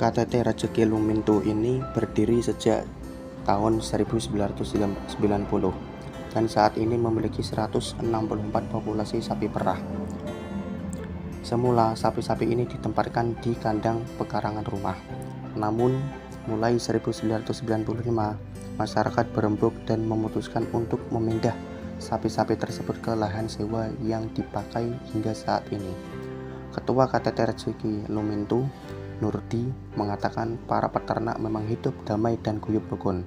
KTT Rejeki Lumintu ini berdiri sejak tahun 1990 dan saat ini memiliki 164 populasi sapi perah. Semula sapi-sapi ini ditempatkan di kandang pekarangan rumah. Namun mulai 1995 masyarakat berembuk dan memutuskan untuk memindah sapi-sapi tersebut ke lahan sewa yang dipakai hingga saat ini. Ketua KTT Rejeki Lumintu, Nurdi, mengatakan para peternak memang hidup damai dan guyup rukun.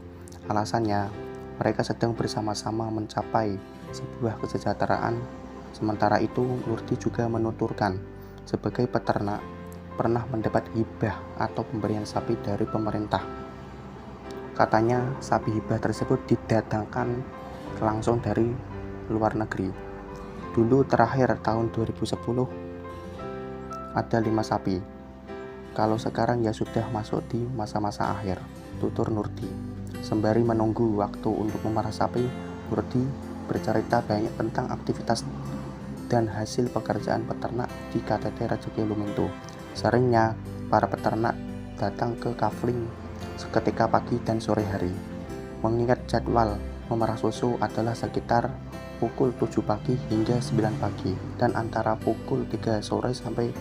Alasannya, mereka sedang bersama-sama mencapai sebuah kesejahteraan. Sementara itu, Nurdi juga menuturkan, sebagai peternak, pernah mendapat hibah atau pemberian sapi dari pemerintah. Katanya, sapi hibah tersebut didatangkan langsung dari luar negeri. Dulu terakhir tahun 2010 ada 5 sapi. Kalau sekarang ya sudah masuk di masa-masa akhir, tutur Nurdi. Sembari menunggu waktu untuk memerah sapi, Nurdi bercerita banyak tentang aktivitas dan hasil pekerjaan peternak di KTT Rejeki Lumintu. Seringnya para peternak datang ke kafling seketika pagi dan sore hari. Mengingat jadwal memerah susu adalah sekitar pukul 7 pagi hingga 9 pagi dan antara pukul 3 sore sampai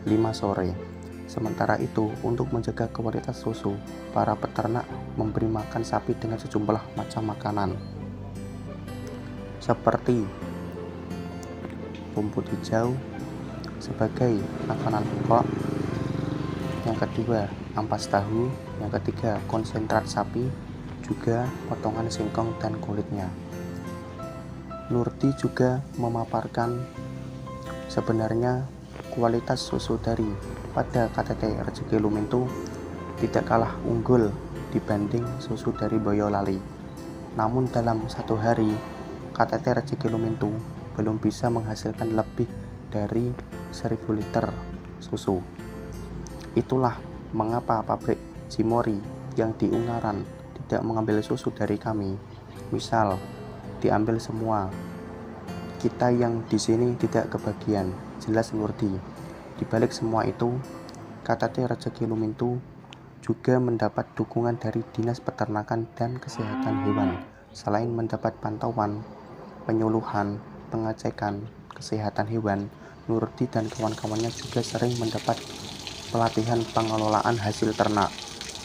5 sore. Sementara itu, untuk menjaga kualitas susu, para peternak memberi makan sapi dengan sejumlah macam makanan seperti rumput hijau sebagai makanan pokok, yang kedua ampas tahu, yang ketiga konsentrat sapi, juga potongan singkong dan kulitnya. Nurdi juga memaparkan sebenarnya kualitas susu dari pada KTT Rejeki Lumintu tidak kalah unggul dibanding susu dari Boyolali. Namun dalam satu hari, KTT Rejeki Lumintu belum bisa menghasilkan lebih dari 1000 liter susu. Itulah mengapa pabrik Cimory yang di Ungaran tidak mengambil susu dari kami. Misal, diambil semua. Kita yang di sini tidak kebagian, jelas Nurdi. Di balik semua itu, KTT Rejeki Lumintu juga mendapat dukungan dari Dinas Peternakan dan Kesehatan Hewan. Selain mendapat pantauan, penyuluhan, pengecekan kesehatan hewan, Nurdi dan kawan-kawannya juga sering mendapat pelatihan pengelolaan hasil ternak.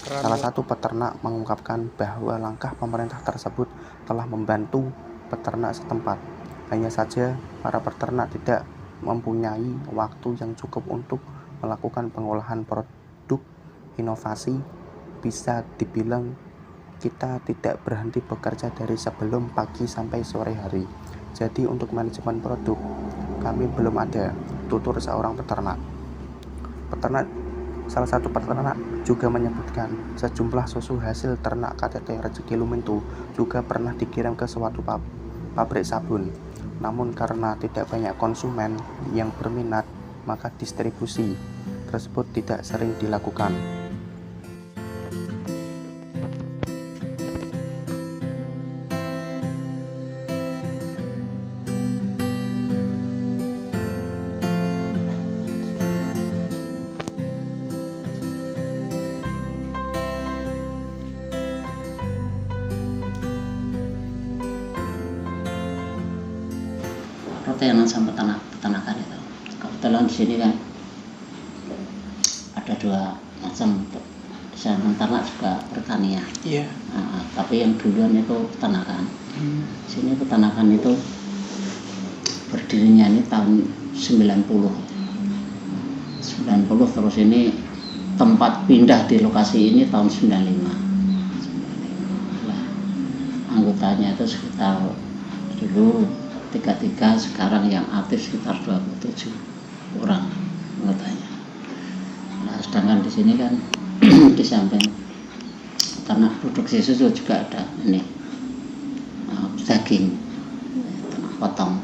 Salah satu peternak mengungkapkan bahwa langkah pemerintah tersebut telah membantu peternak setempat. Hanya saja para peternak tidak mempunyai waktu yang cukup untuk melakukan pengolahan produk inovasi. Bisa dibilang kita tidak berhenti bekerja dari sebelum pagi sampai sore hari. Jadi untuk manajemen produk kami belum ada, tutur seorang peternak. Salah satu peternak juga menyebutkan sejumlah susu hasil ternak KTT Rejeki Lumintu juga pernah dikirim ke suatu pabrik sabun. Namun karena tidak banyak konsumen yang berminat, maka distribusi tersebut tidak sering dilakukan. Pertanian sama peternakan itu. Kebetulan di sini kan ada 2 macam, saya menternak juga pertanian. Iya. Tapi yang duluan itu peternakan. Sini peternakan itu berdirinya ini tahun 90. Terus ini tempat pindah di lokasi ini tahun 95. Nah, anggotanya itu sekitar dulu 33, sekarang yang aktif sekitar 27 orang anggotanya. Nah, sedangkan di sini kan di samping ternak produksi susu juga ada ini daging, ternak potong.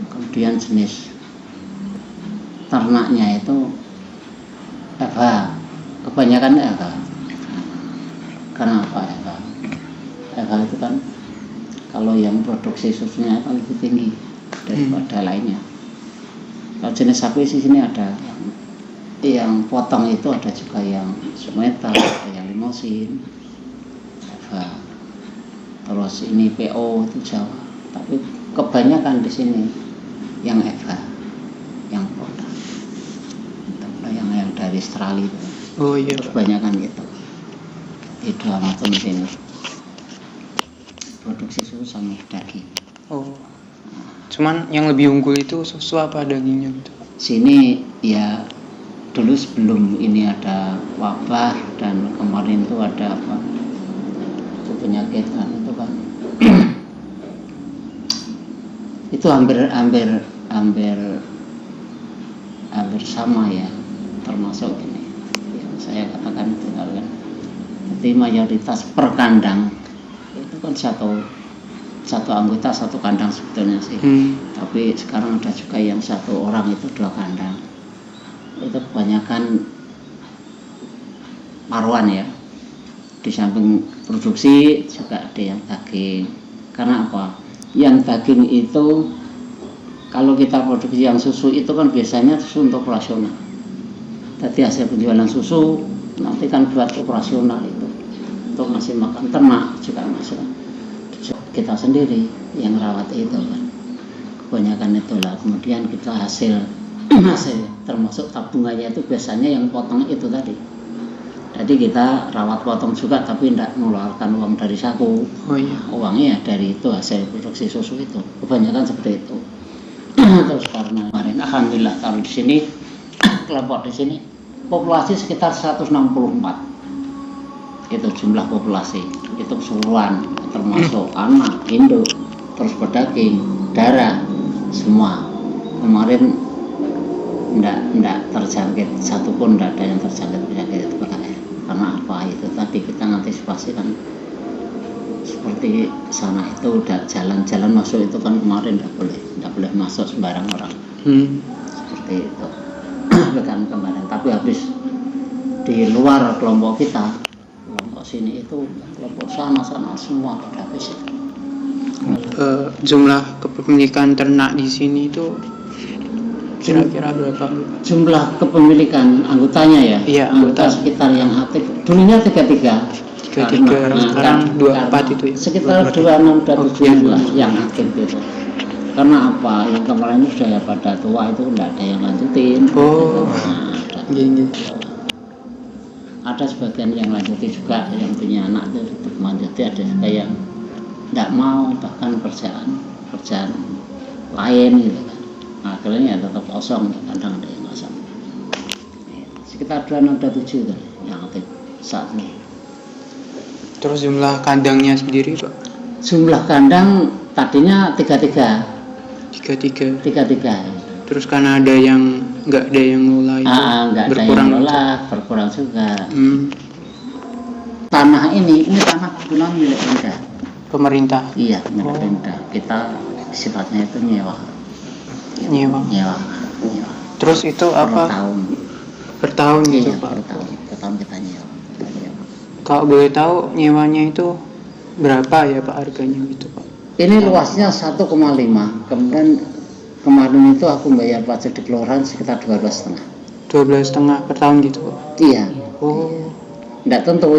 Kemudian jenis ternaknya itu Eva, kebanyakan Eva. Karena apa Eva? Eva itu kan kalau yang produksi susunya kan lebih tinggi daripada lainnya. Kalau jenis sapi di sini ada yang yang potong itu ada juga yang Sumeta, ada yang Limosin, Eva. Terus ini PO itu Jawa. Tapi kebanyakan di sini yang Eva, yang produk. Yang dari Australia itu. Oh iya. Kebanyakan gitu. Di dua macam sini. Produksi susu sama daging. Oh. Cuman yang lebih unggul itu susu apa dagingnya gitu? Sini ya dulu sebelum ini ada wabah dan kemarin itu ada apa? Itu penyakit itu kan. Itu hampir sama ya, termasuk ini yang saya katakan itu kan. Jadi mayoritas per kandang itu kan satu anggota satu kandang sebetulnya sih. Tapi sekarang ada juga yang satu orang itu 2 kandang. Itu kebanyakan paruan ya. Di samping produksi juga ada yang daging. Karena apa? Yang daging itu kalau kita produksi yang susu itu kan biasanya susu untuk operasional. Jadi hasil penjualan susu nanti kan buat operasional itu untuk ngasih makan ternak juga masuk. Kita sendiri yang rawat itu kan. Kebanyakan itulah. Kemudian kita hasil termasuk tabungannya itu biasanya yang potong itu tadi. Jadi kita rawat potong juga tapi tidak mengeluarkan uang dari saku. Oh iya. Uangnya dari itu hasil produksi susu itu. Kebanyakan seperti itu. Terus karena kemarin alhamdulillah kalau di sini kelompok di sini populasi sekitar 164. Itu jumlah populasi. Itu keseluruhan termasuk anak, induk, terus pedaging, darah, semua. Kemarin enggak terjangkit satupun, enggak ada yang terjangkit penyakit itu karena apa itu tadi kita mengantisipasi kan seperti sana itu udah jalan masuk itu kan kemarin enggak boleh masuk sembarang orang seperti itu kan kemarin. Tapi habis di luar kelompok kita, kelompok sini itu kelompok sana semua pada habis itu. Jumlah kepemilikan ternak di sini itu kira-kira berapa? Jumlah kepemilikan anggotanya ya? Iya, anggota sekitar yang aktif. Dulunya 33. Sekarang 24 itu ya? Sekitar 26-27 lah yang aktif itu. Karena apa? Yang kemarin sudah pada tua itu tidak ada yang lanjutin. Oh. Gini. Ada sebagian yang lanjutin juga, yang punya anak itu tetap lanjuti. Ada juga yang tidak mau, bahkan kerjaan lain gitu kan. Akhirnya ya tetap kosong, kadang ada yang kosong. Sekitar 26-27 itu yang aktif saat ini. Terus jumlah kandangnya sendiri Pak? Jumlah kandang tadinya 33. 33. Terus karena ada yang nggak ada yang ngelola itu berkurang juga. Tanah ini tanah kebetulan milik pemerintah. Iya, milik pemerintah. Kita sifatnya itu nyewa. Terus itu apa? Per tahun gitu iya, Pak? Per tahun kita nyewa. Kalau boleh tahu nyewanya itu berapa ya Pak harganya gitu Pak? Ini luasnya 1,5. Kemudian kemarin itu aku bayar pajak di kelurahan sekitar 12,5. 12,5 per tahun gitu Pak? Iya. Oh. Enggak tentu.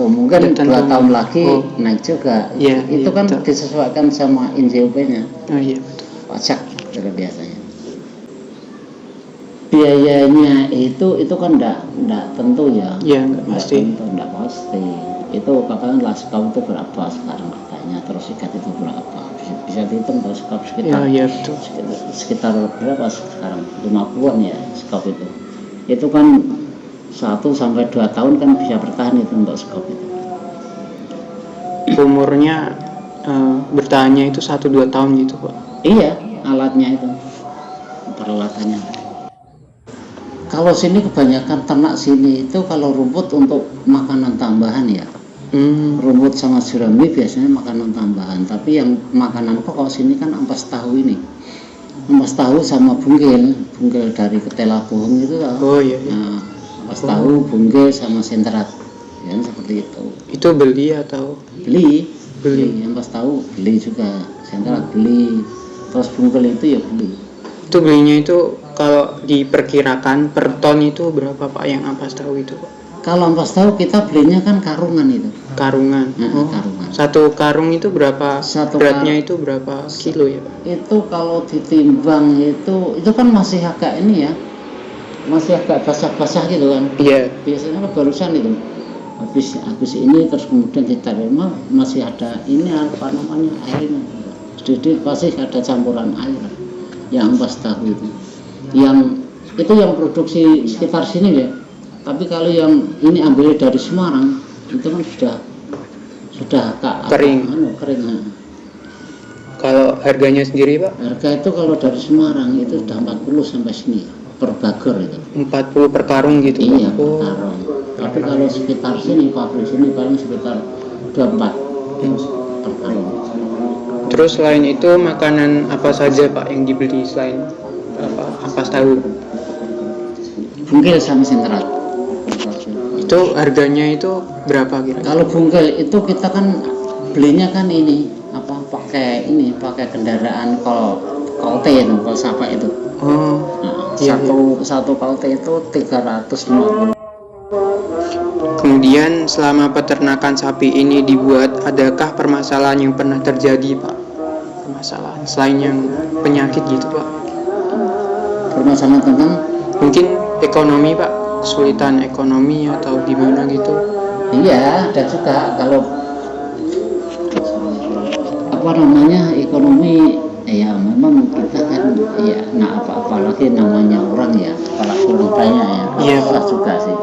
Mungkin 2 tahun lagi naik juga. Iya, itu iya, kan betul. disesuaikan sama NJOP-nya. Oh iya betul. Pajak juga biasanya. Biayanya itu kan enggak tentu ya. Iya, enggak pasti. Enggak pasti. Itu katanya laskau itu berapa sekarang katanya, terus ikat itu berapa. Bisa dihitung kalau skop sekitar. Iya, betul. Sekitar berapa sekarang? 50-an ya skop itu. Itu kan 1 sampai 2 tahun kan bisa bertahan itu untuk skop itu. Umurnya bertahannya itu 1-2 tahun gitu Pak? Iya, alatnya itu, peralatannya. Kalau sini kebanyakan ternak sini itu kalau rumput untuk makanan tambahan ya. Rumput sama jerami biasanya makanan tambahan. Tapi yang makanan pokok sini kan ampas tahu ini. Ampas tahu sama bunggil dari ketela bohong itu. Oh iya. Nah, ampas tahu, bunggil sama sentrat. Ya seperti itu. Itu beli atau? Beli. Ampas tahu beli juga, sentrat beli. Terus bunggil itu ya beli. Itu belinya itu kalau diperkirakan per ton itu berapa Pak yang Ampas tahu itu Pak? Kalau Ampas tahu kita belinya kan karungan itu. Karungan. Karungan. Satu karung itu berapa? Beratnya itu berapa kilo ya Pak? Itu kalau ditimbang itu kan masih agak ini ya. Masih agak basah-basah gitu kan. Iya. Biasanya kan barusan itu. Habis ini terus kemudian ditarik masih ada ini apa namanya airnya. Jadi pasti ada campuran air yang Ampas tahu itu. Yang itu yang produksi sekitar sini ya. Tapi kalau yang ini ambil dari Semarang itu kan sudah kering. Kering. Kalau harganya sendiri Pak? Harga itu kalau dari Semarang itu sudah 40 sampai sini per bagor itu. 40 per karung gitu. Iya, per karung. Tapi kalau sekitar sini pabrik sini paling sekitar 24 per karung. Terus selain itu makanan apa saja Pak yang dibeli selain Ampas tahu? Bungkil sama sentral. Itu harganya itu berapa kira-kira? Kalau bungkil itu kita kan belinya kan ini pakai kendaraan kolte itu, kol sapa itu. Satu kolte itu 350. Kemudian selama peternakan sapi ini dibuat, adakah permasalahan yang pernah terjadi Pak? Permasalahan selain yang penyakit gitu Pak? Permasalahan tentang mungkin ekonomi Pak, kesulitan ekonomi atau gimana gitu? Iya, ada juga kalau ekonomi ya memang kita kan ya apalagi namanya orang ya, apalagi orang banyak ya, iya susah juga sih.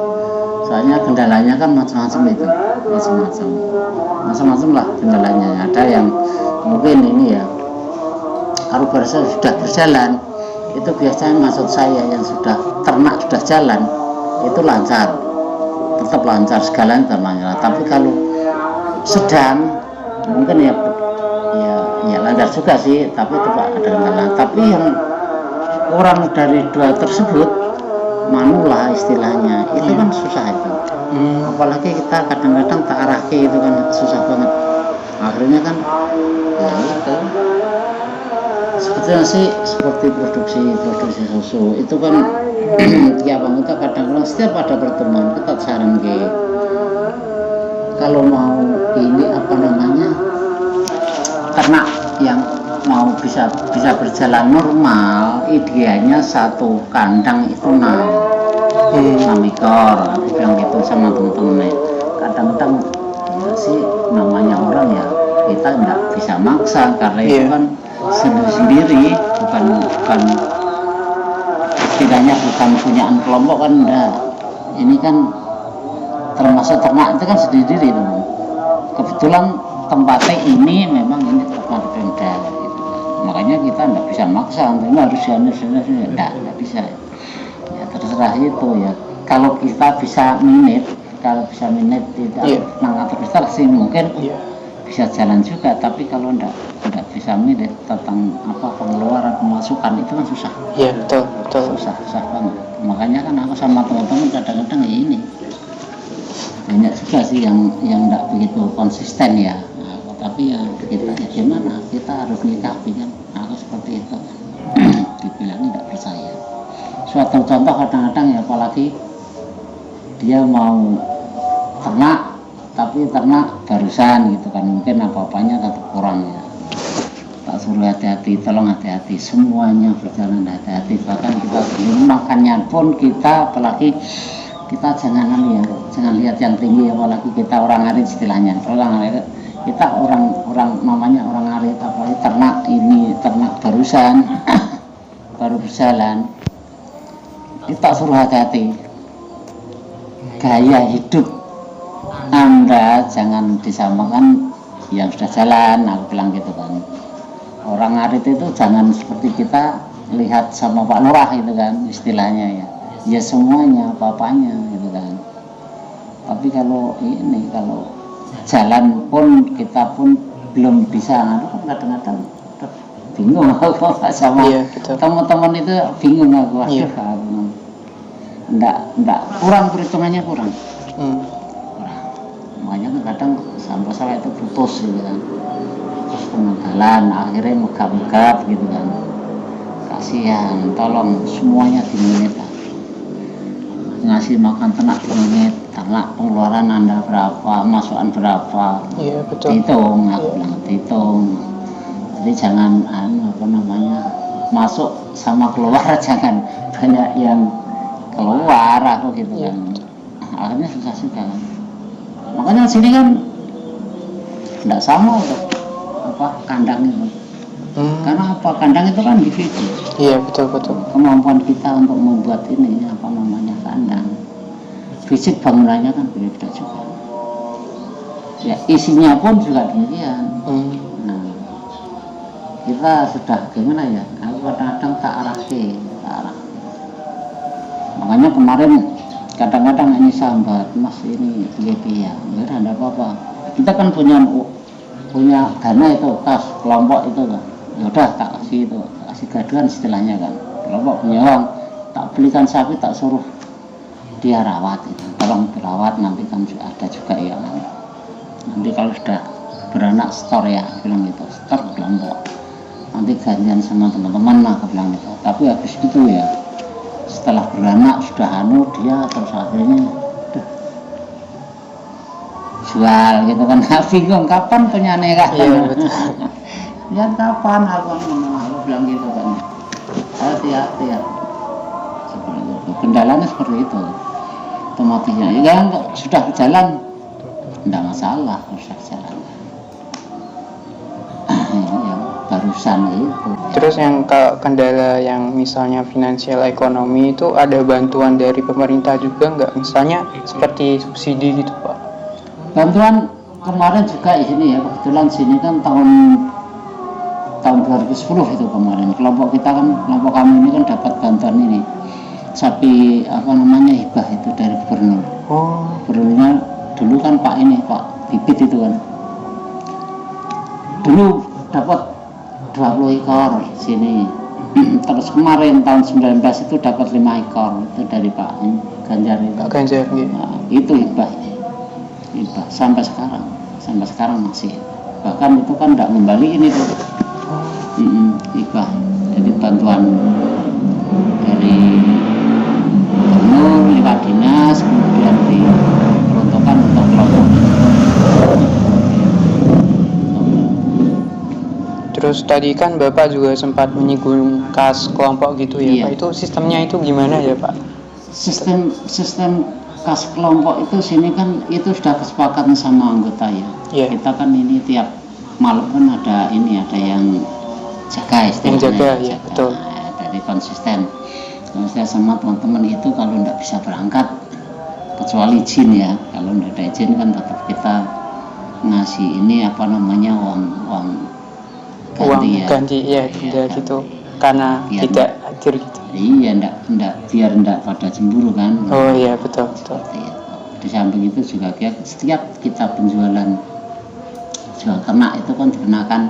Soalnya kendalanya kan macam-macam itu, macam-macam lah kendalanya. Ada yang mungkin ini ya, kalau sudah berjalan itu biasanya maksud saya yang ternak sudah jalan itu lancar, tetap lancar segalanya terlanjur. Tapi kalau sedang mungkin ya lancar juga sih, tapi itu ada kendala. Tapi yang kurang dari dua tersebut manula istilahnya itu kan susah itu. Apalagi kita kadang-kadang tak arahke itu kan susah banget. Akhirnya kan ya itu sebetulnya sih seperti produksi susu itu kan tiap anggota kadang-kadang setiap ada pertemuan kita saran kalau mau ini ternak yang mau bisa berjalan normal, idealnya satu kandang itu 6 ekor. Aku bilang gitu sama teman-teman. Kadang-kadang ya sih namanya orang ya kita nggak bisa maksa karena itu kan sendiri bukan setidaknya bukan punyaan kelompok kan enggak. Ini kan termasuk ternak itu kan sendiri teman. Kebetulan tempatnya ini memang ini tempat Pemda gitu. Makanya kita enggak bisa maksa ini harus enggak bisa ya terserah itu ya. Kalau kita bisa minit tidak atau besar sih mungkin bisa jalan juga, tapi kalau enggak bisa minit tentang pengeluaran pemasukan itu kan susah. Iya betul. Susah banget. Makanya kan aku sama teman-teman kadang-kadang ini banyak juga sih yang enggak begitu konsisten ya. Tapi ya kita gimana, kita harus menyikapi kan. Aku seperti itu dibilang tidak percaya. Suatu contoh kadang-kadang ya, apalagi dia mau ternak tapi ternak barusan gitu kan, mungkin apa-apanya tetap kurang ya. Tak suruh hati-hati, tolong hati-hati, semuanya berjalan hati-hati. Bahkan kita makannya pun kita apalagi kita jangan lihat yang tinggi, apalagi kita orang arit istilahnya. Orang arit kita orang namanya orang arit, apalagi ternak barusan baru berjalan. Kita suruh hati-hati. Gaya hidup Anda jangan disamakan yang sudah jalan, aku bilang gitu kan. Orang arit itu jangan seperti kita lihat sama Pak Lurah gitu kan istilahnya ya. Ya semuanya apa-apanya gitu kan. Tapi kalau jalan pun kita pun belum bisa, kadang-kadang bingung aku sama teman-teman itu bingung aku. Enggak kurang perhitungannya kurang. Makanya kadang sampai saya itu putus gitu kan, terus tengah jalan akhirnya megap gitu kan, kasihan, tolong semuanya diminit, ngasih makan ternak diminit, ternak pengeluaran Anda berapa, masukan berapa, Iya betul. dihitung, Iya. aku bilang dihitung. Jadi jangan masuk sama keluar jangan banyak yang keluar, aku gitu Iya. kan. Akhirnya susah juga kan. Makanya sini kan tidak sama untuk kandang itu. Karena kandang itu kan individu. Iya betul betul. Kemampuan kita untuk membuat ini kandang, fisik bangunannya kan beda juga. Ya isinya pun juga demikian. Nah, kita sudah gimana ya? Aku kadang-kadang tak arah. Makanya kemarin kadang-kadang ini sambat, Mas ini ya, enggak apa-apa. Kita kan punya dana itu kas kelompok itu kan. Ya udah tak kasih gaduhan istilahnya kan. Kelompok punya uang, tak belikan sapi, tak suruh dia rawat itu. Tolong dirawat, nanti kan ada juga yang nanti kalau sudah beranak store ya, bilang gitu, store kelompok. Nanti gantian sama teman-teman lah, aku bilang gitu. Tapi habis itu ya, setelah beranak sudah dia terus akhirnya jual gitu kan. Bingung kapan punya nikah. Iya betul. Ya kapan aku bilang gitu kan. Hati-hati ya. Seperti itu. Kendalanya seperti itu. Otomatisnya ya sudah berjalan tidak masalah, sudah jalan. Ya, barusan itu. Terus yang kendala yang misalnya finansial ekonomi itu ada bantuan dari pemerintah juga nggak? Misalnya seperti subsidi gitu Pak? Bantuan kemarin juga ini ya, kebetulan sini kan tahun 2010 itu kemarin kelompok kami ini kan dapat bantuan ini sapi hibah itu dari gubernur. Gubernurnya dulu kan Pak Bibit itu kan dulu dapat 20 ekor sini. Terus kemarin tahun 19 itu dapat 5 ekor itu dari Pak Ganjar itu. Pak Ganjar gitu. Nah, itu hibah sampai sekarang masih, bahkan itu kan tidak kembali ini tuh. Hibah jadi bantuan dari gubernur lewat dinas, kemudian diperuntukkan untuk kelompok. Terus tadi kan Bapak juga sempat menyinggung kas kelompok gitu ya, Iya. Pak. Itu sistemnya itu gimana ya Pak? Sistem kas kelompok itu sini kan itu sudah kesepakatan sama anggota ya. Iya. Kita kan ini tiap malam kan ada yang jaga istilahnya. Yang jaga, ya, betul. Nah, dari konsisten. Kalau saya sama teman-teman itu kalau tidak bisa berangkat kecuali izin ya. Kalau tidak ada izin kan tetap kita ngasih ini uang ganti ya. Ganti gitu. Karena Biar tidak hadir gitu. Iya, biar enggak pada cemburu kan. Oh iya betul. Seperti itu. Di samping itu juga setiap kita penjualan jual ternak itu kan dikenakan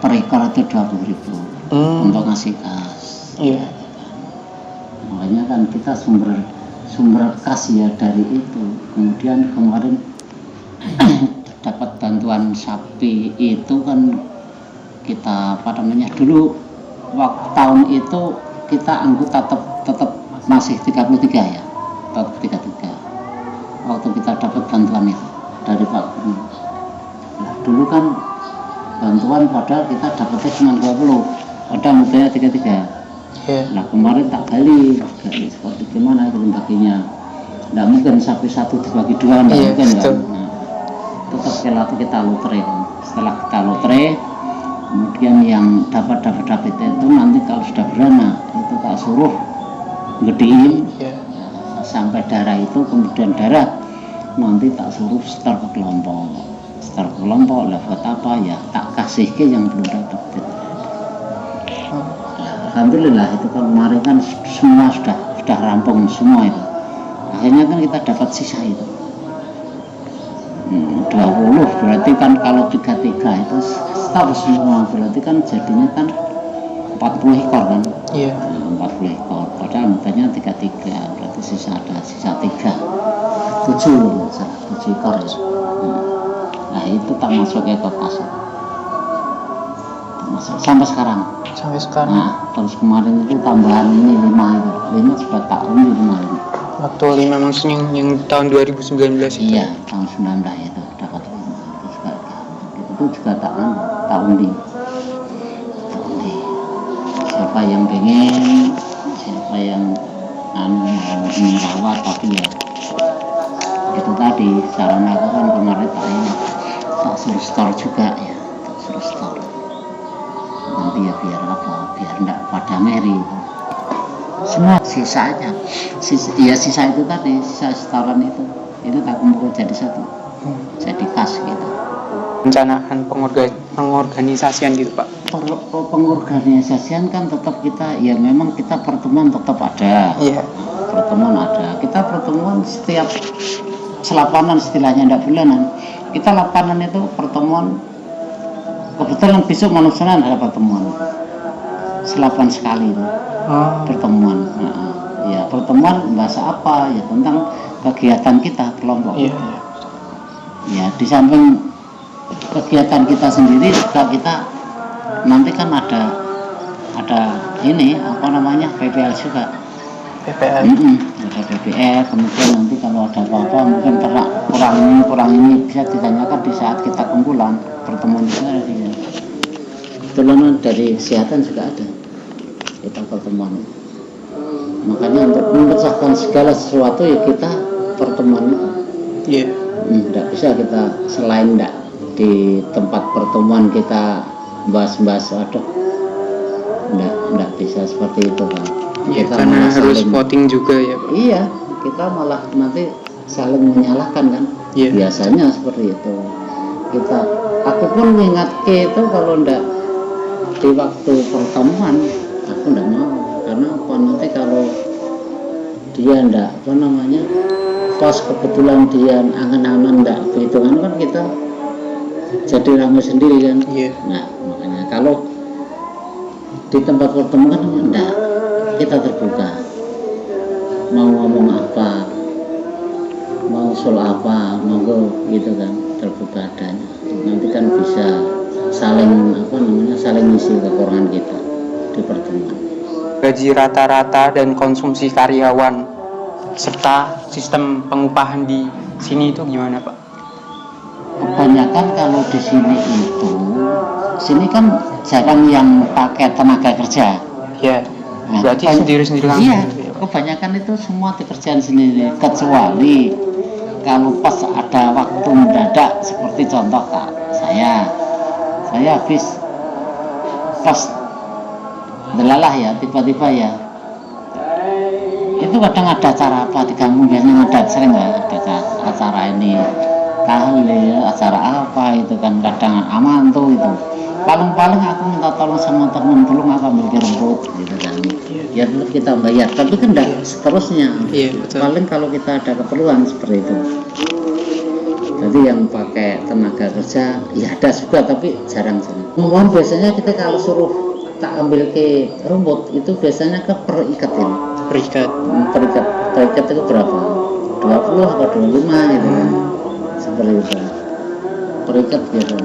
per ekor itu 20.000 untuk ngasih kas. Iya. Makanya kan kita sumber kas ya dari itu. Kemudian kemarin dapat bantuan sapi itu kan kita dulu waktu tahun itu kita anggota tetap masih 33 ya, tetap 33 waktu kita dapat bantuan itu dari Pak Gubernur. Nah, dulu kan bantuan padahal kita dapatnya cuma 20, padahal mudahnya 33. Yeah. Nah kemarin tak gali seperti gimana itu baginya. Nggak mungkin sapi satu dibagi dua, nggak mungkin kan. Nah, tetap kita lotre. Setelah kita lotre, kemudian yang dapat itu nanti kalau sudah beranak itu tak suruh gedein sampai darah itu, kemudian darah nanti tak suruh setor ke kelompok lah buat apa ya, tak kasih ke yang belum dapat. Alhamdulillah itu kan kemarin kan semua sudah rampung semua itu. Akhirnya kan kita dapat sisa itu 20, berarti kan kalau 33 itu setahun semua, berarti kan jadinya kan 40 ekor kan. Iya. 40 ekor, padahal mudahnya 33, berarti sisa 3, 7 ekor ya. Nah itu tak masuk ke kas. sampai sekarang. Sampai sekarang. Nah, terus kemarin itu tambahan ini 5 juga tak undi kemarin. Waktu 5 maksudnya yang tahun 2019 itu. Iya, tahun 19 itu dapat 5. Itu juga tak undi. Siapa yang pengen, siapa yang mau merawat, tapi ya itu tadi saran aku kan kemarin tak suruh store juga ya, tak suruh store. Nanti ya biar apa, biar enggak pada meri. Semua sisanya, sisa itu tadi, sisa setoran itu tak kumpul jadi satu, jadi kas gitu. Perencanaan pengorganisasian gitu Pak. Pengorganisasian kan tetap kita, ya memang kita pertemuan tetap ada. Iya. Pertemuan ada. Kita pertemuan setiap selapanan istilahnya, enggak bulanan. Kita lapanan itu pertemuan. Kebetulan besok manusia ada pertemuan. Selapan sekali itu. Pertemuan. Nah, ya pertemuan bahasa apa? Ya tentang kegiatan kita kelompok. Iya. Ya di samping kegiatan kita sendiri juga kita nanti kan ada ini apa namanya PPL juga. PPL. Ada PPL, kemudian nanti kalau ada apa-apa mungkin kurang ini bisa ditanyakan di saat kita kumpulan pertemuan itu ada di sini. Kebetulan dari kesehatan juga ada kita pertemuan. Makanya untuk memecahkan segala sesuatu ya kita pertemuan itu. Iya. Tidak bisa kita selain di tempat pertemuan kita bahas-bahas enggak bisa seperti itu kan. Iya, Kita karena malah harus voting juga ya Pak. Iya, kita malah nanti saling menyalahkan kan. Iya. Biasanya seperti itu. Aku pun mengingat itu kalau enggak di waktu pertemuan aku enggak mau, karena apa, nanti kalau dia enggak apa namanya pas kebetulan dia angan-angan enggak perhitungan kan kita jadi ramai sendiri kan. Iya. Nah makanya kalau di tempat pertemuan enggak, kita terbuka, mau ngomong apa, mau usul apa, monggo gitu kan, terbuka adanya. Nanti kan bisa saling ngisi kekurangan kita di pertemuan. Gaji rata-rata dan konsumsi karyawan serta sistem pengupahan di sini itu gimana Pak? Kebanyakan kalau di sini kan jarang yang pakai tenaga kerja. Ya. Nah, Berarti sendiri-sendiri langsung. Iya, kebanyakan itu semua dikerjain sendiri, kecuali kalau pas ada waktu mendadak seperti contoh Kak, saya habis pas delalah ya, tiba-tiba ya itu kadang ada acara apa di kampung, biasanya sering nggak ada acara ini tahlil, acara apa itu kan, kadang aman tuh itu paling aku minta tolong sama temen, tolong aku ambil rumput gitu kan, ya tetap kita bayar, tapi kan enggak seterusnya. Iya, betul. Paling kalau kita ada keperluan seperti itu. Jadi yang pakai tenaga kerja ya ada juga, tapi jarang. Mohon biasanya kita kalau suruh tak ambil ke rumput itu biasanya ke perikat ini. Perikat itu berapa? 20 atau 25 gitu kan. Seperti itu. Perikat gitu.